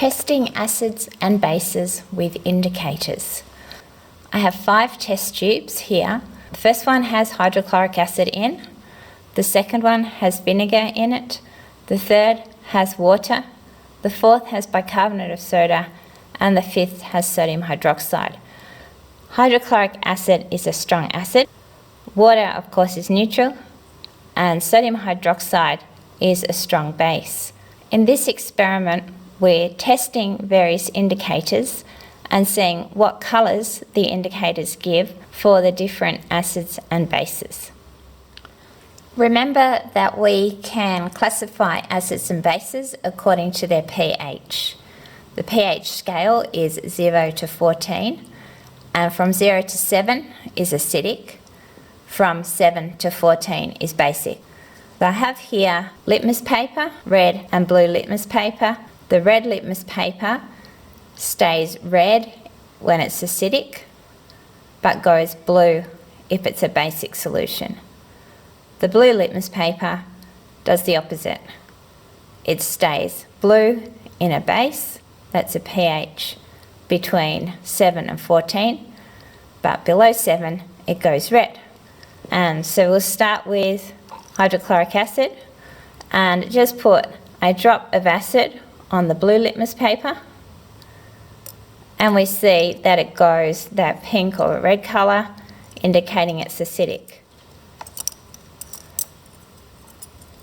Testing acids and bases with indicators. I have 5 test tubes here. The first one has hydrochloric acid in, the second one has vinegar in it, the third has water, the fourth has bicarbonate of soda, and the fifth has sodium hydroxide. Hydrochloric acid is a strong acid, water of course is neutral, and sodium hydroxide is a strong base. In this experiment, we're testing various indicators and seeing what colours the indicators give for the different acids and bases. Remember that we can classify acids and bases according to their pH. The pH scale is 0 to 14, and from 0 to 7 is acidic, from 7 to 14 is basic. So I have here litmus paper, red and blue litmus paper. The red litmus paper stays red when it's acidic, but goes blue if it's a basic solution. The blue litmus paper does the opposite. It stays blue in a base, that's a pH between 7 and 14, but below 7 it goes red. And so we'll start with hydrochloric acid and just put a drop of acid on the blue litmus paper, and we see that it goes that pink or red colour, indicating it's acidic.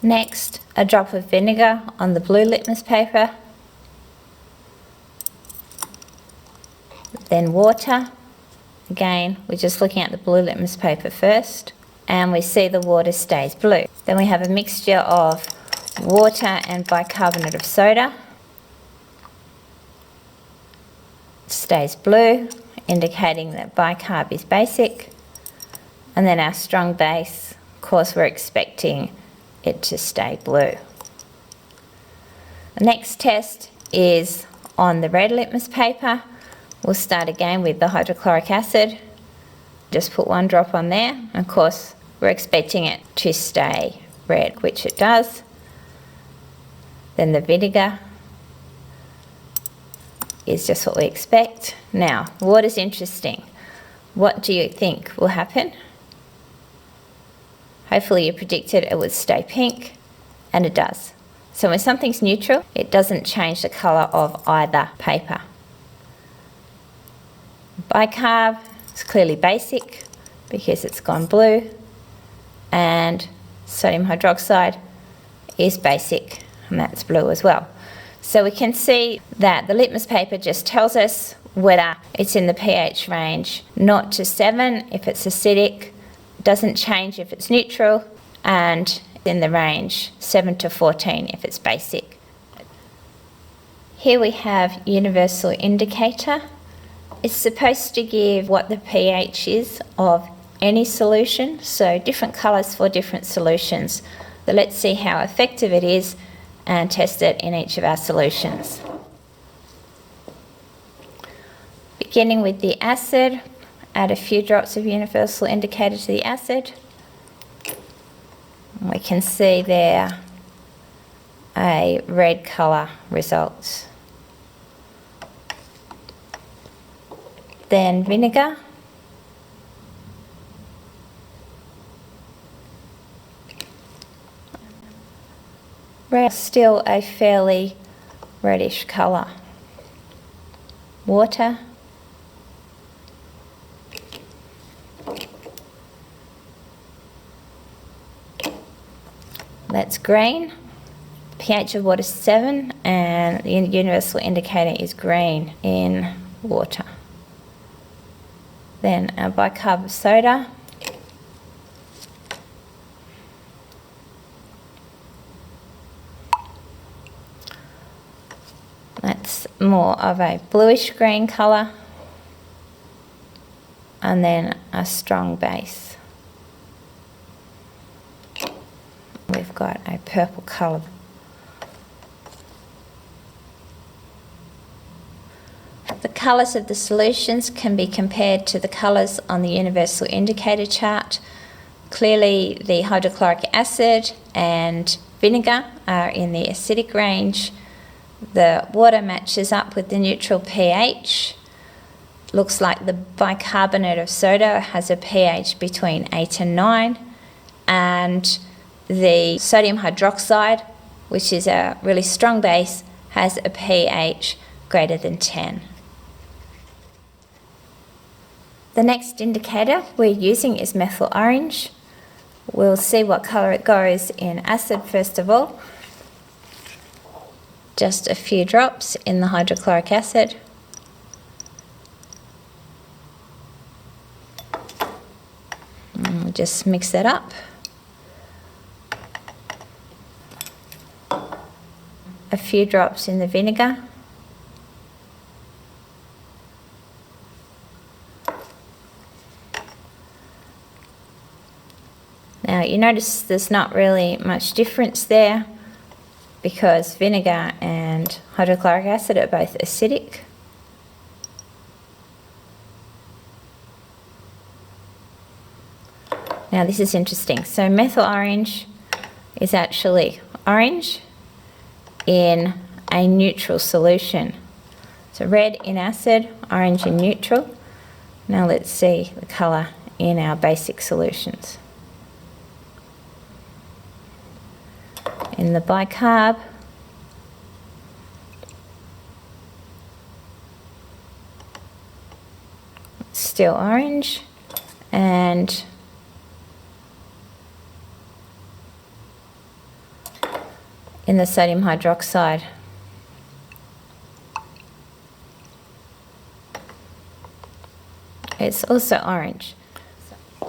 Next, a drop of vinegar on the blue litmus paper, then water. Again, we're just looking at the blue litmus paper first, and we see the water stays blue. Then we have a mixture of water and bicarbonate of soda. It stays blue, indicating that bicarb is basic. And then our strong base, of course we're expecting it to stay blue. The next test is on the red litmus paper. We'll start again with the hydrochloric acid. Just put 1 drop on there. Of course, we're expecting it to stay red, which it does. Then the vinegar is just what we expect. Now, water's interesting. What do you think will happen? Hopefully you predicted it would stay pink, and it does. So when something's neutral, it doesn't change the colour of either paper. Bicarb is clearly basic because it's gone blue, and sodium hydroxide is basic, and that's blue as well. So we can see that the litmus paper just tells us whether it's in the pH range 0 to 7 if it's acidic, doesn't change if it's neutral, and in the range 7 to 14 if it's basic. Here we have universal indicator. It's supposed to give what the pH is of any solution, so different colours for different solutions. So let's see how effective it is and test it in each of our solutions. Beginning with the acid, add a few drops of universal indicator to the acid. We can see there a red colour results. Then vinegar. Red, still a fairly reddish colour. Water. That's green. pH of water is 7, and the universal indicator is green in water. Then our bicarb of soda. That's more of a bluish green colour, and then a strong base. We've got a purple colour. The colours of the solutions can be compared to the colours on the universal indicator chart. Clearly the hydrochloric acid and vinegar are in the acidic range. The water matches up with the neutral pH. Looks like the bicarbonate of soda has a pH between 8 and 9, and the sodium hydroxide, which is a really strong base, has a pH greater than 10. The next indicator we're using is methyl orange. We'll see what colour it goes in acid first of all. Just a few drops in the hydrochloric acid. And we'll just mix that up. A few drops in the vinegar. Now you notice there's not really much difference there because vinegar and hydrochloric acid are both acidic. Now this is interesting. So methyl orange is actually orange in a neutral solution. So red in acid, orange in neutral. Now let's see the colour in our basic solutions. In the bicarb, still orange, and in the sodium hydroxide, it's also orange.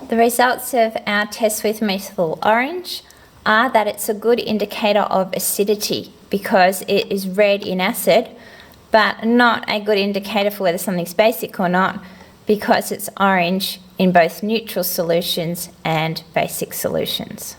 The results of our test with methyl orange are that it's a good indicator of acidity because it is red in acid, but not a good indicator for whether something's basic or not because it's orange in both neutral solutions and basic solutions.